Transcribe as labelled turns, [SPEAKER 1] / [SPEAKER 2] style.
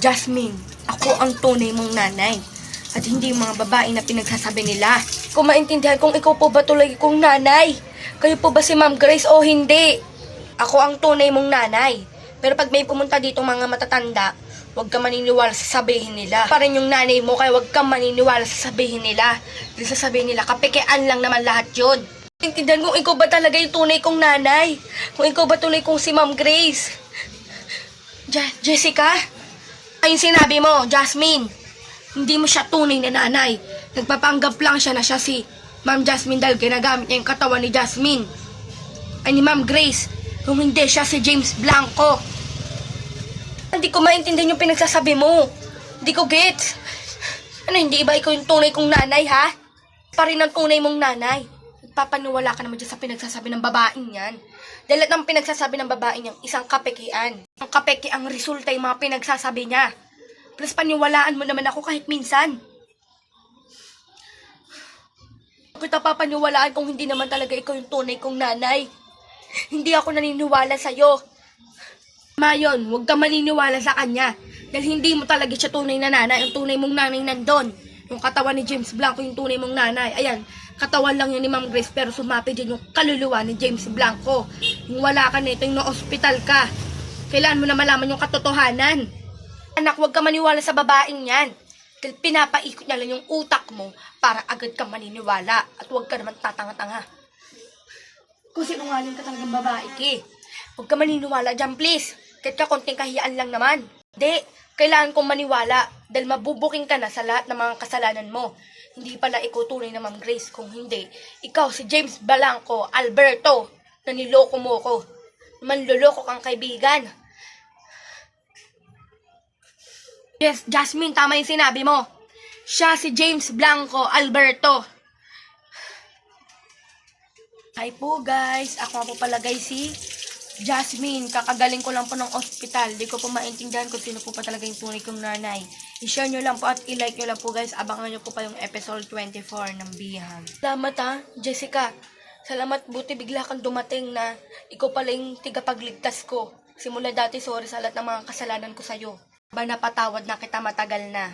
[SPEAKER 1] Jasmine, ako ang tunay mong nanay. At hindi yung mga babae na pinagsasabi nila. Kung maintindihan kung ikaw po ba tuloy kong nanay. Kayo po ba si Ma'am Grace o hindi? Ako ang tunay mong nanay. Pero pag may pumunta dito mga matatanda, huwag ka maniniwala sa sabihin nila. Parang yung nanay mo, kaya huwag kang maniniwala sa sabihin nila. Dahil sa sabihin nila, kapekean lang naman lahat yun. Intindihan kung ikaw ba talaga yung tunay kong nanay. Kung ikaw ba tunay kong si Ma'am Grace. Jessica? Ayun sinabi mo, Jasmine. Hindi mo siya tunay na nanay. Nagpapanggap lang siya na siya si Ma'am Jasmine dahil ginagamit niya yung katawan ni Jasmine. Ay ni Ma'am Grace. Kung hindi siya si James Blanco. Hindi ko maintindihan yung pinagsasabi mo. Hindi ko gets. Ano, hindi ba ikaw yung tunay kong nanay, ha? Pa rin ang tunay mong nanay. Nagpapaniwala ka naman dyan sa pinagsasabi ng babaeng yan. Dahil at ang pinagsasabi ng babaeng yan, isang kapekian. Ang kapeki ang resulta yung mga pinagsasabi niya. Plus paniwalaan mo naman ako kahit minsan. Kita papaniwalaan kung hindi naman talaga ikaw yung tunay kong nanay. Hindi ako naniniwala sa'yo. Mayon, huwag ka maniniwala sa kanya. Dahil hindi mo talaga siya tunay na nanay. Yung tunay mong nanay nandun. Yung katawan ni James Blanco, yung tunay mong nanay. Ayan, katawan lang yun ni Ma'am Grace, pero sumapi din yung kaluluwa ni James Blanco. Yung wala ka nito, yung na-hospital ka. Kailangan mo na malaman yung katotohanan. Anak, huwag ka maniwala sa babaeng yan. Dahil pinapaikot niya lang yung utak mo para agad kang maniniwala. At huwag ka naman tatanga-tanga. Kung sinungaling ka talagang babae ki. Huwag ka maniniwala dyan, please. Kahit ka konting kahiyaan lang naman. Hindi, kailangan kong maniwala. Dahil mabubuking ka na sa lahat ng mga kasalanan mo. Hindi pala ikaw tunay na Ma'am Grace. Kung hindi, ikaw si James Blanco Alberto na niloko mo ko. Manloloko kang kaibigan. Yes, Jasmine, tama yung sinabi mo. Siya si James Blanco Alberto. Hi po guys, ako po pala guys si Jasmine. Kakagaling ko lang po ng ospital. Di ko po maintindihan kung sino po pa talaga yung tunay kong nanay. I-share nyo lang po at i-like nyo lang po guys. Abangan nyo po pa yung episode 24 ng Bihag. Salamat ha, Jessica. Salamat, buti bigla kang dumating na ikaw pala yung tigapagligtas ko. Simula dati, sorry sa lahat ng mga kasalanan ko sa'yo. Ba napatawad na kita matagal na.